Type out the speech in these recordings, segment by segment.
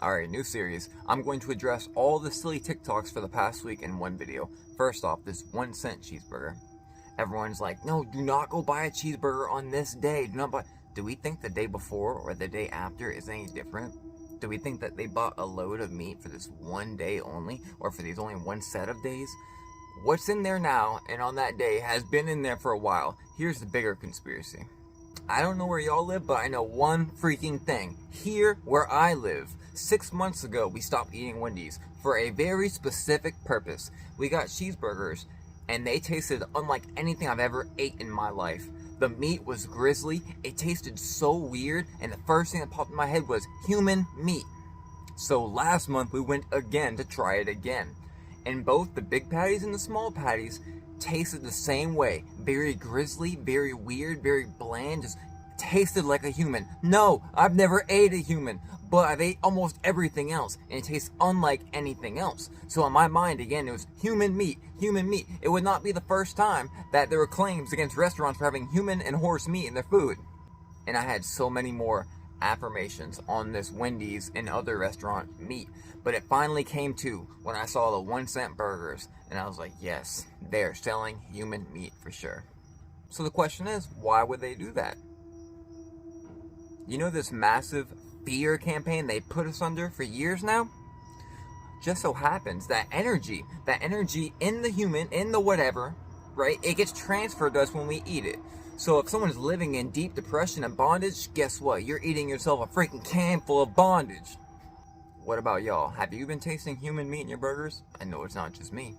Alright, new series. I'm going to address all the silly TikToks for the past week in one video. First off, this 1-cent cheeseburger. Everyone's like, no, do not go buy a cheeseburger on this day. Do not buy. Do we think the day before or the day after is any different? Do we think that they bought a load of meat for this one day only, or for these only one set of days? What's in there now and on that day has been in there for a while. Here's the bigger conspiracy. I don't know where y'all live, but I know one freaking thing. Here, where I live, 6 months ago, we stopped eating Wendy's for a very specific purpose. We got cheeseburgers, and they tasted unlike anything I've ever ate in my life. The meat was grizzly, it tasted so weird, and the first thing that popped in my head was human meat. So last month, we went again to try it again. And both the big patties and the small patties tasted the same way. Very grizzly, very weird, very bland, just tasted like a human. No, I've never ate a human, but I've ate almost everything else, and it tastes unlike anything else. So in my mind, again, it was human meat, human meat. It would not be the first time that there were claims against restaurants for having human and horse meat in their food. And I had so many more affirmations on this Wendy's and other restaurant meat, but it finally came to when I saw the 1-cent burgers, and I was like, yes, they're selling human meat for sure. So the question is, why would they do that? You know this massive fear campaign they put us under for years now? Just so happens that energy in the human, in the whatever, right, it gets transferred to us when we eat it. So if someone's living in deep depression and bondage, guess what? You're eating yourself a freaking can full of bondage. What about y'all? Have you been tasting human meat in your burgers? I know it's not just me.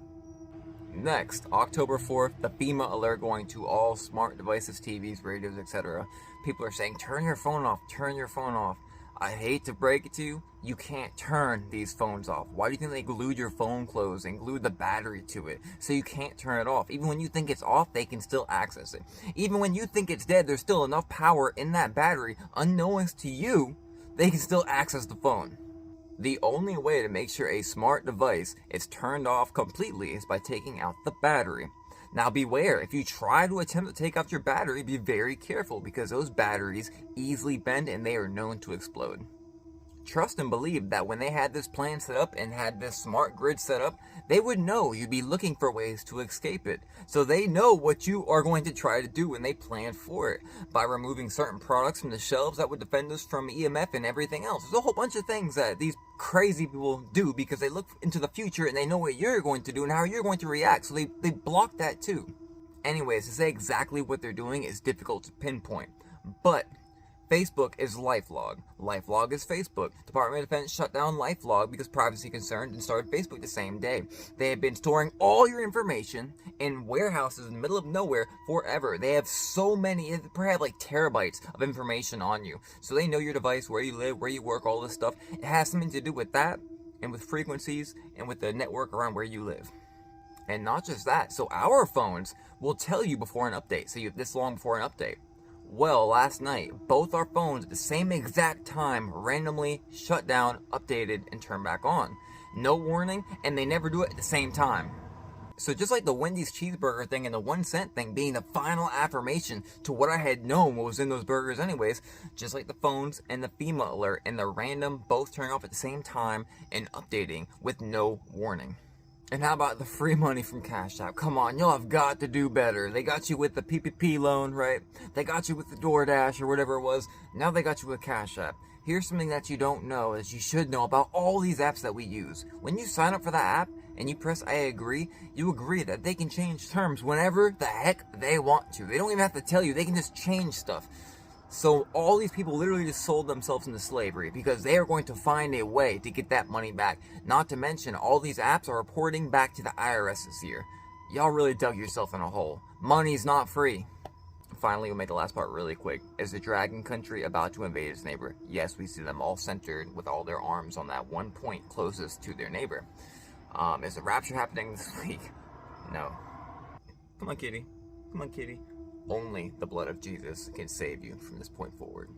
Next, October 4th, the FEMA alert going to all smart devices, TVs, radios, etc. People are saying, turn your phone off, turn your phone off. I hate to break it to you, you can't turn these phones off. Why do you think they glued your phone closed and glued the battery to it? So you can't turn it off. Even when you think it's off, they can still access it. Even when you think it's dead, there's still enough power in that battery, unknowns to you, they can still access the phone. The only way to make sure a smart device is turned off completely is by taking out the battery. Now beware, if you try to attempt to take out your battery, be very careful because those batteries easily bend and they are known to explode. Trust and believe that when they had this plan set up and had this smart grid set up, they would know you'd be looking for ways to escape it. So they know what you are going to try to do when they plan for it. By removing certain products from the shelves that would defend us from EMF and everything else. There's a whole bunch of things that these crazy people do because they look into the future and they know what you're going to do and how you're going to react. So they block that too. Anyways, to say exactly what they're doing is difficult to pinpoint. But Facebook is LifeLog. LifeLog is Facebook. Department of Defense shut down LifeLog because privacy concerns and started Facebook the same day. They have been storing all your information in warehouses in the middle of nowhere forever. They have so many, they probably have like terabytes of information on you. So they know your device, where you live, where you work, all this stuff. It has something to do with that and with frequencies and with the network around where you live. And not just that, so our phones will tell you before an update. So you have this long before an update. Well, last night, both our phones at the same exact time randomly shut down, updated, and turned back on. No warning, and they never do it at the same time. So just like the Wendy's cheeseburger thing and the 1-cent thing being the final affirmation to what I had known what was in those burgers anyways, just like the phones and the FEMA alert and the random both turning off at the same time and updating with no warning. And how about the free money from Cash App? Come on, y'all have got to do better. They got you with the PPP loan, right? They got you with the DoorDash or whatever it was. Now they got you with Cash App. Here's something that you don't know, that you should know about all these apps that we use. When you sign up for that app and you press I agree, you agree that they can change terms whenever the heck they want to. They don't even have to tell you. They can just change stuff. So all these people literally just sold themselves into slavery because they are going to find a way to get that money back. Not to mention, all these apps are reporting back to the IRS this year. Y'all really dug yourself in a hole. Money's not free. Finally, we'll make the last part really quick. Is the dragon country about to invade its neighbor? Yes, we see them all centered with all their arms on that one point closest to their neighbor. Is the rapture happening this week? No. Come on, kitty. Come on, kitty. Only the blood of Jesus can save you from this point forward.